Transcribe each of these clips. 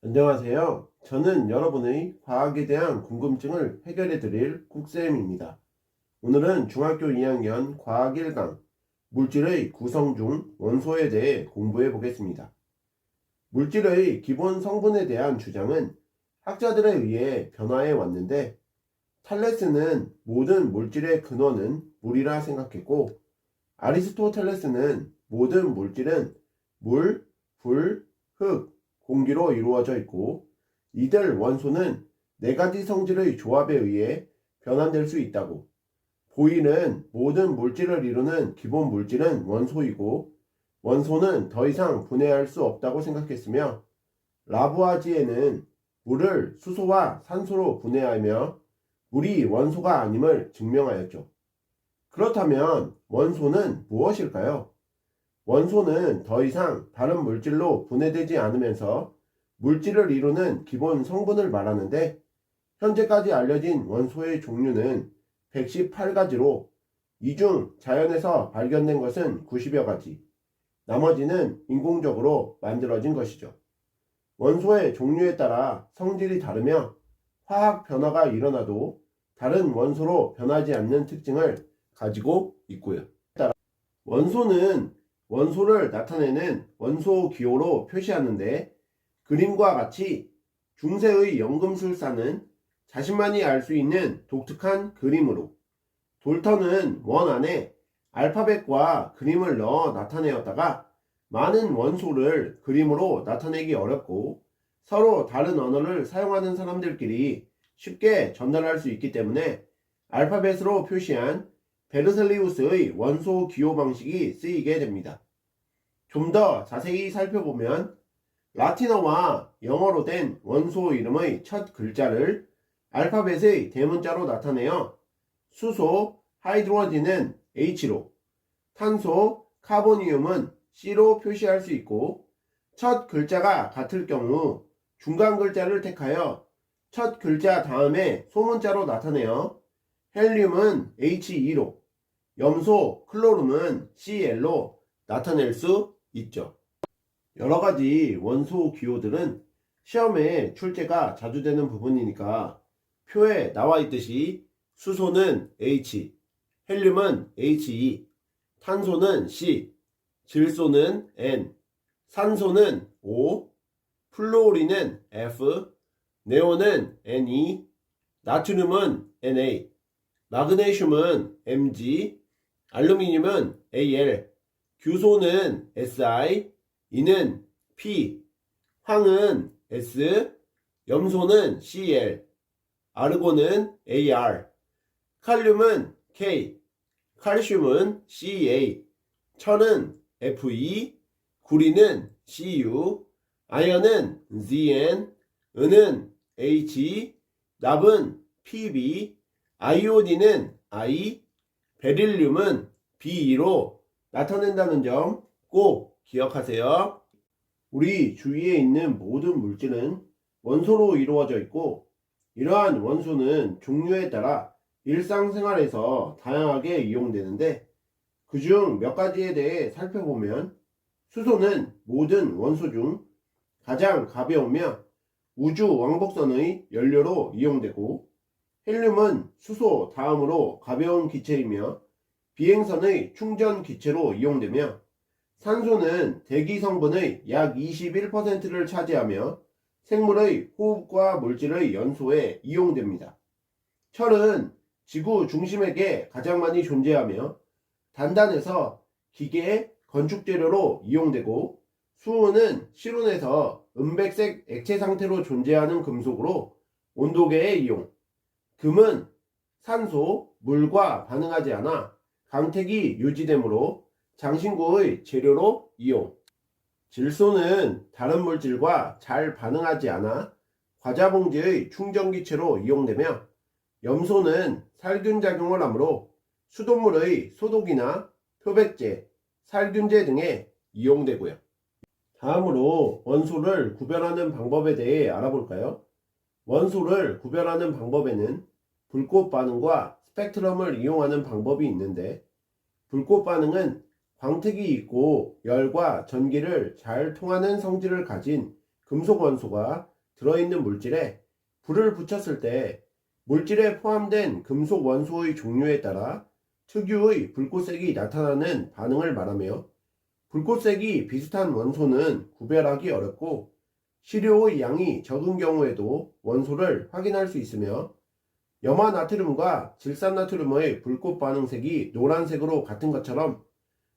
안녕하세요. 저는 여러분의 과학에 대한 궁금증을 해결해 드릴 국쌤입니다. 오늘은 중학교 2학년 과학 1강 물질의 구성 중 원소에 대해 공부해 보겠습니다. 물질의 기본 성분에 대한 주장은 학자들에 의해 변화해 왔는데 탈레스는 모든 물질의 근원은 물이라 생각했고 아리스토텔레스는 모든 물질은 물, 불, 흙, 공기로 이루어져 있고 이들 원소는 네 가지 성질의 조합에 의해 변환될 수 있다고. 보일은 모든 물질을 이루는 기본 물질은 원소이고 원소는 더 이상 분해할 수 없다고 생각했으며 라부아지에는 물을 수소와 산소로 분해하며 물이 원소가 아님을 증명하였죠. 그렇다면 원소는 무엇일까요? 원소는 더 이상 다른 물질로 분해되지 않으면서 물질을 이루는 기본 성분을 말하는데 현재까지 알려진 원소의 종류는 118가지로 이 중 자연에서 발견된 것은 90여 가지, 나머지는 인공적으로 만들어진 것이죠. 원소의 종류에 따라 성질이 다르며 화학 변화가 일어나도 다른 원소로 변하지 않는 특징을 가지고 있고요. 원소는 원소를 나타내는 원소 기호로 표시하는데 그림과 같이 중세의 연금술사는 자신만이 알 수 있는 독특한 그림으로 돌턴은 원 안에 알파벳과 그림을 넣어 나타내었다가 많은 원소를 그림으로 나타내기 어렵고 서로 다른 언어를 사용하는 사람들끼리 쉽게 전달할 수 있기 때문에 알파벳으로 표시한 베르셀리우스의 원소 기호 방식이 쓰이게 됩니다. 좀 더 자세히 살펴보면 라틴어와 영어로 된 원소 이름의 첫 글자를 알파벳의 대문자로 나타내어 수소 하이드로진은 H로, 탄소 카보니움은 C로 표시할 수 있고 첫 글자가 같을 경우 중간 글자를 택하여 첫 글자 다음에 소문자로 나타내어 헬륨은 He2로, 염소 클로름은 Cl로 나타낼 수 있죠. 여러가지 원소 기호들은 시험에 출제가 자주 되는 부분이니까 표에 나와 있듯이 수소는 H, 헬륨은 He, 탄소는 C, 질소는 N, 산소는 O, 플루오린은 F, 네온은 Ne, 나트륨은 Na, 마그네슘은 Mg, 알루미늄은 Al, 규소는 Si, 이는 P, 황은 S, 염소는 Cl, 아르곤은 Ar, 칼륨은 K, 칼슘은 Ca, 철은 Fe, 구리는 Cu, 아연은 Zn, 은은 H, 납은 Pb, 아이오딘은 I, 베릴륨은 Be2로 나타낸다는 점 꼭 기억하세요. 우리 주위에 있는 모든 물질은 원소로 이루어져 있고 이러한 원소는 종류에 따라 일상생활에서 다양하게 이용되는데 그중 몇 가지에 대해 살펴보면 수소는 모든 원소 중 가장 가벼우며 우주 왕복선의 연료로 이용되고 헬륨은 수소 다음으로 가벼운 기체이며 비행선의 충전 기체로 이용되며 산소는 대기 성분의 약 21%를 차지하며 생물의 호흡과 물질의 연소에 이용됩니다. 철은 지구 중심에게 가장 많이 존재하며 단단해서 기계, 건축 재료로 이용되고 수은은 실온에서 은백색 액체 상태로 존재하는 금속으로 온도계에 이용. 금은 산소, 물과 반응하지 않아 강택이 유지되므로 장신구의 재료로 이용. 질소는 다른 물질과 잘 반응하지 않아 과자봉지의 충전기체로 이용되며 염소는 살균 작용을 하므로 수돗물의 소독이나 표백제, 살균제 등에 이용되고요. 다음으로 원소를 구별하는 방법에 대해 알아볼까요? 원소를 구별하는 방법에는 불꽃 반응과 스펙트럼을 이용하는 방법이 있는데 불꽃 반응은 광택이 있고 열과 전기를 잘 통하는 성질을 가진 금속 원소가 들어있는 물질에 불을 붙였을 때 물질에 포함된 금속 원소의 종류에 따라 특유의 불꽃색이 나타나는 반응을 말하며, 불꽃색이 비슷한 원소는 구별하기 어렵고 시료의 양이 적은 경우에도 원소를 확인할 수 있으며, 염화나트륨과 질산나트륨의 불꽃 반응색이 노란색으로 같은 것처럼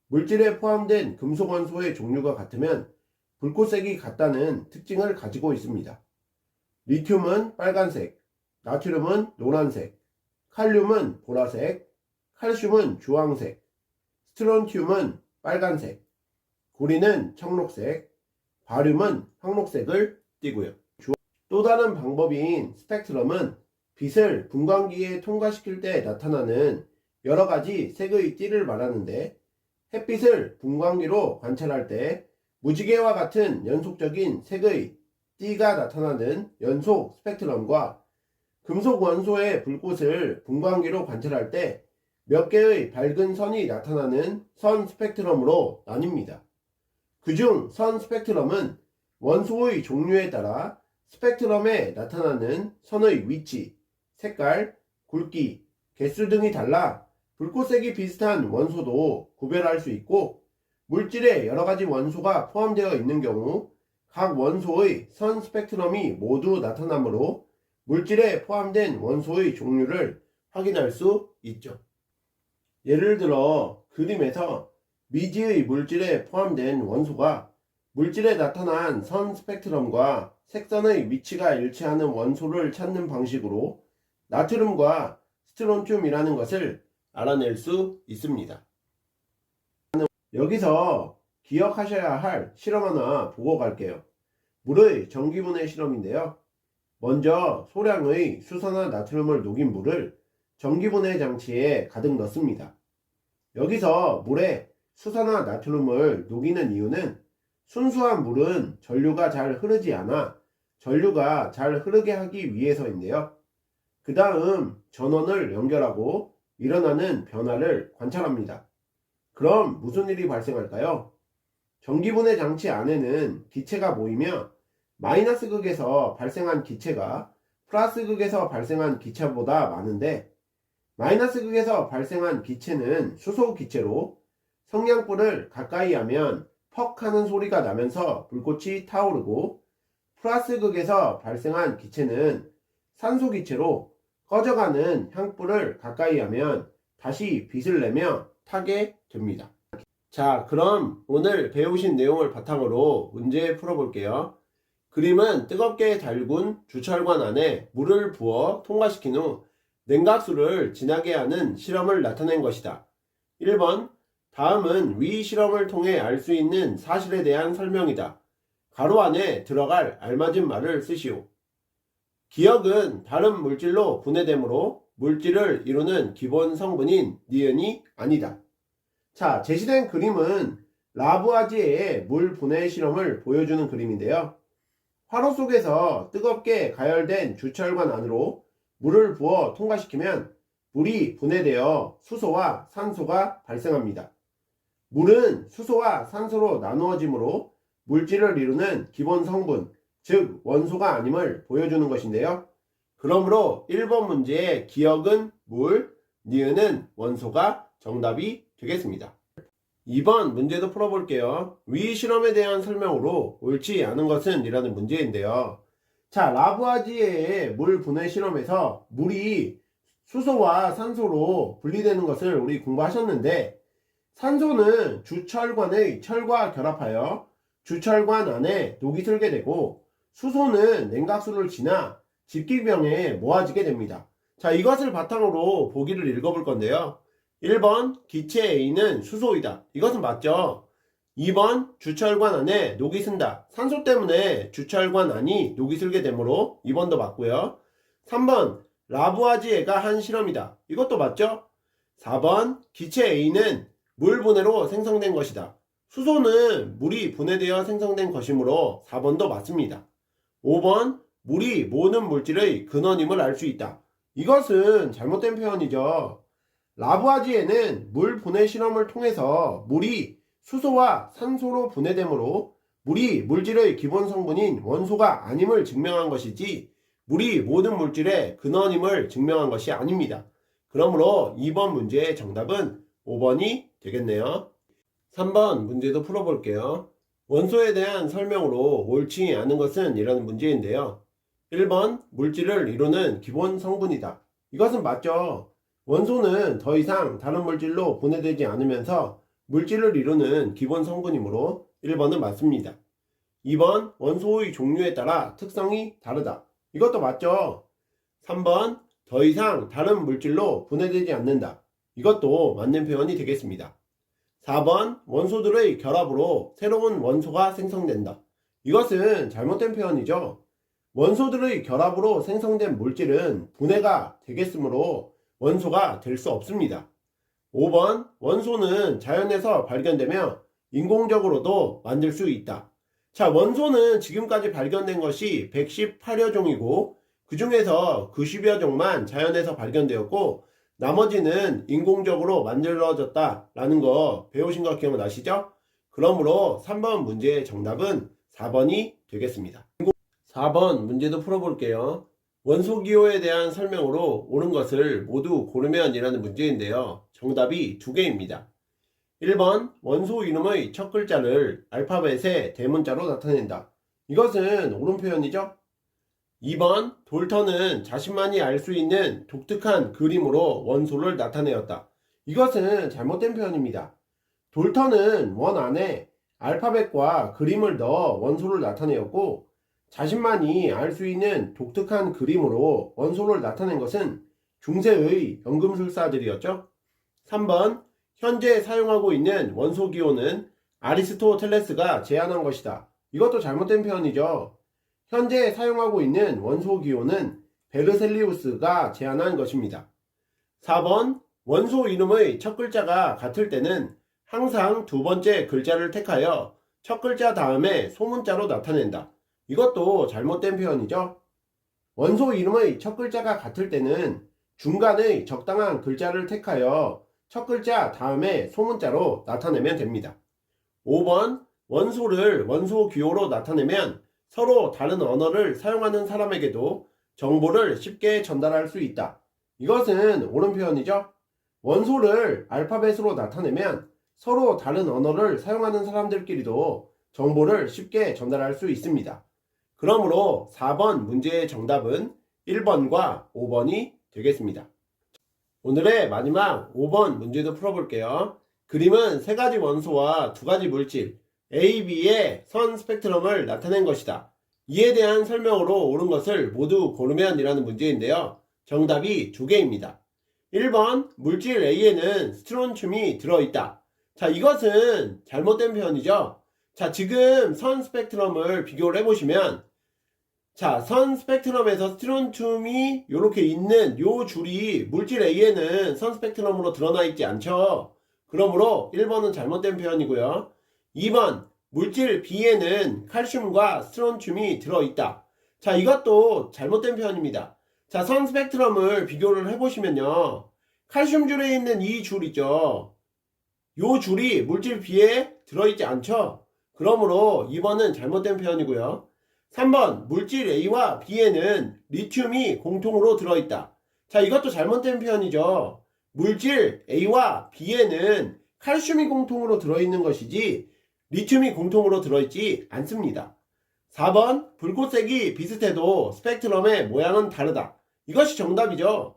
물질에 포함된 금속 원소의 종류가 같으면 불꽃색이 같다는 특징을 가지고 있습니다. 리튬은 빨간색, 나트륨은 노란색, 칼륨은 보라색, 칼슘은 주황색, 스트론튬은 빨간색, 구리는 청록색, 바륨은 황록색을 띠고요. 또 다른 방법인 스펙트럼은 빛을 분광기에 통과시킬 때 나타나는 여러가지 색의 띠를 말하는데, 햇빛을 분광기로 관찰할 때 무지개와 같은 연속적인 색의 띠가 나타나는 연속 스펙트럼과 금속 원소의 불꽃을 분광기로 관찰할 때 몇 개의 밝은 선이 나타나는 선 스펙트럼으로 나뉩니다. 그중 선 스펙트럼은 원소의 종류에 따라 스펙트럼에 나타나는 선의 위치, 색깔, 굵기, 개수 등이 달라 불꽃색이 비슷한 원소도 구별할 수 있고, 물질에 여러가지 원소가 포함되어 있는 경우 각 원소의 선 스펙트럼이 모두 나타나므로 물질에 포함된 원소의 종류를 확인할 수 있죠. 예를 들어 그림에서 미지의 물질에 포함된 원소가 물질에 나타난 선 스펙트럼과 색선의 위치가 일치하는 원소를 찾는 방식으로 나트륨과 스트론튬이라는 것을 알아낼 수 있습니다. 여기서 기억하셔야 할 실험 하나 보고 갈게요. 물의 전기분해 실험인데요. 먼저 소량의 수소나 나트륨을 녹인 물을 전기분해 장치에 가득 넣습니다. 여기서 물에 수소나 나트륨을 녹이는 이유는 순수한 물은 전류가 잘 흐르지 않아 전류가 잘 흐르게 하기 위해서인데요. 그 다음 전원을 연결하고 일어나는 변화를 관찰합니다. 그럼 무슨 일이 발생할까요? 전기분해 장치 안에는 기체가 모이며 마이너스 극에서 발생한 기체가 플러스 극에서 발생한 기체보다 많은데, 마이너스 극에서 발생한 기체는 수소 기체로 성냥불을 가까이 하면 퍽 하는 소리가 나면서 불꽃이 타오르고, 플러스 극에서 발생한 기체는 산소 기체로 꺼져가는 향불을 가까이 하면 다시 빛을 내며 타게 됩니다. 자, 그럼 오늘 배우신 내용을 바탕으로 문제 풀어볼게요. 그림은 뜨겁게 달군 주철관 안에 물을 부어 통과시킨 후 냉각수를 지나게 하는 실험을 나타낸 것이다. 1번, 다음은 위 실험을 통해 알 수 있는 사실에 대한 설명이다. 가로 안에 들어갈 알맞은 말을 쓰시오. 기억은 다른 물질로 분해되므로 물질을 이루는 기본 성분인 니은이 아니다. 자, 제시된 그림은 라부아지에의 물 분해 실험을 보여주는 그림인데요. 화로 속에서 뜨겁게 가열된 주철관 안으로 물을 부어 통과시키면 물이 분해되어 수소와 산소가 발생합니다. 물은 수소와 산소로 나누어지므로 물질을 이루는 기본 성분, 즉 원소가 아님을 보여주는 것인데요. 그러므로 1번 문제의 기억은 물, 니은은 원소가 정답이 되겠습니다. 2번 문제도 풀어볼게요. 위 실험에 대한 설명으로 옳지 않은 것은 이라는 문제인데요. 자, 라부아지에의 물 분해 실험에서 물이 수소와 산소로 분리되는 것을 우리 공부하셨는데, 산소는 주철관의 철과 결합하여 주철관 안에 녹이 슬게 되고, 수소는 냉각수를 지나 집기병에 모아지게 됩니다. 자, 이것을 바탕으로 보기를 읽어볼 건데요. 1번 기체 A는 수소이다. 이것은 맞죠? 2번 주철관 안에 녹이 쓴다. 산소 때문에 주철관 안이 녹이 슬게 되므로 2번도 맞고요. 3번 라부아지에가 한 실험이다. 이것도 맞죠? 4번 기체 A는 물 분해로 생성된 것이다. 수소는 물이 분해되어 생성된 것이므로 4번도 맞습니다. 5번 물이 모든 물질의 근원임을 알 수 있다. 이것은 잘못된 표현이죠. 라부아지에는 물 분해 실험을 통해서 물이 수소와 산소로 분해되므로 물이 물질의 기본 성분인 원소가 아님을 증명한 것이지 물이 모든 물질의 근원임을 증명한 것이 아닙니다. 그러므로 2번 문제의 정답은 5번이 되겠네요. 3번 문제도 풀어볼게요. 원소에 대한 설명으로 옳지 않은 것은 이라는 문제인데요. 1번 물질을 이루는 기본 성분이다. 이것은 맞죠. 원소는 더 이상 다른 물질로 분해되지 않으면서 물질을 이루는 기본 성분이므로 1번은 맞습니다. 2번 원소의 종류에 따라 특성이 다르다. 이것도 맞죠. 3번 더 이상 다른 물질로 분해되지 않는다. 이것도 맞는 표현이 되겠습니다. 4번 원소들의 결합으로 새로운 원소가 생성된다. 이것은 잘못된 표현이죠. 원소들의 결합으로 생성된 물질은 분해가 되겠으므로 원소가 될 수 없습니다. 5번 원소는 자연에서 발견되며 인공적으로도 만들 수 있다. 자, 원소는 지금까지 발견된 것이 118여 종이고 그 중에서 90여 종만 자연에서 발견되었고 나머지는 인공적으로 만들어졌다라는 거 배우신 거 기억나시죠? 그러므로 3번 문제의 정답은 4번이 되겠습니다. 4번 문제도 풀어볼게요. 원소기호에 대한 설명으로 옳은 것을 모두 고르면 이라는 문제인데요. 정답이 2개입니다. 1번 원소 이름의 첫 글자를 알파벳의 대문자로 나타낸다. 이것은 옳은 표현이죠. 2번 돌턴은 자신만이 알 수 있는 독특한 그림으로 원소를 나타내었다. 이것은 잘못된 표현입니다. 돌턴은 원 안에 알파벳과 그림을 넣어 원소를 나타내었고 자신만이 알 수 있는 독특한 그림으로 원소를 나타낸 것은 중세의 연금술사들이었죠. 3번 현재 사용하고 있는 원소기호는 아리스토텔레스가 제안한 것이다. 이것도 잘못된 표현이죠. 현재 사용하고 있는 원소기호는 베르셀리우스가 제안한 것입니다. 4번 원소 이름의 첫 글자가 같을 때는 항상 두 번째 글자를 택하여 첫 글자 다음에 소문자로 나타낸다. 이것도 잘못된 표현이죠. 원소 이름의 첫 글자가 같을 때는 중간의 적당한 글자를 택하여 첫 글자 다음에 소문자로 나타내면 됩니다. 5번 원소를 원소기호로 나타내면 서로 다른 언어를 사용하는 사람에게도 정보를 쉽게 전달할 수 있다. 이것은 옳은 표현이죠. 원소를 알파벳으로 나타내면 서로 다른 언어를 사용하는 사람들끼리도 정보를 쉽게 전달할 수 있습니다. 그러므로 4번 문제의 정답은 1번과 5번이 되겠습니다. 오늘의 마지막 5번 문제도 풀어볼게요. 그림은 3가지 원소와 2가지 물질 A, B의 선 스펙트럼을 나타낸 것이다. 이에 대한 설명으로 옳은 것을 모두 고르면 이라는 문제인데요. 정답이 2개입니다. 1번 물질 A에는 스트론튬이 들어있다. 자, 이것은 잘못된 표현이죠. 자, 지금 선 스펙트럼을 비교를 해보시면 자, 선 스펙트럼에서 스트론튬이 이렇게 있는 요 줄이 물질 A에는 선 스펙트럼으로 드러나 있지 않죠. 그러므로 1번은 잘못된 표현이고요. 2번 물질 B에는 칼슘과 스트론튬이 들어있다. 자, 이것도 잘못된 표현입니다. 자, 선 스펙트럼을 비교를 해보시면요. 칼슘 줄에 있는 이 줄 있죠. 요 줄이 물질 B에 들어있지 않죠. 그러므로 2번은 잘못된 표현이고요. 3번 물질 A와 B에는 리튬이 공통으로 들어있다. 자, 이것도 잘못된 표현이죠. 물질 A와 B에는 칼슘이 공통으로 들어있는 것이지 리튬이 공통으로 들어있지 않습니다. 4번 불꽃색이 비슷해도 스펙트럼의 모양은 다르다. 이것이 정답이죠.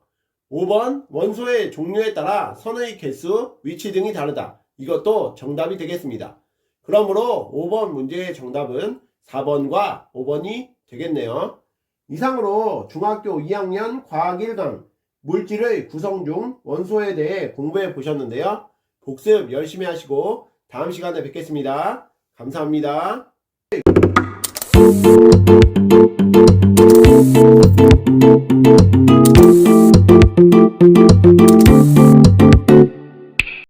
5번 원소의 종류에 따라 선의 개수, 위치 등이 다르다. 이것도 정답이 되겠습니다. 그러므로 5번 문제의 정답은 4번과 5번이 되겠네요. 이상으로 중학교 2학년 과학 1강 물질의 구성 중 원소에 대해 공부해 보셨는데요. 복습 열심히 하시고 다음 시간에 뵙겠습니다. 감사합니다.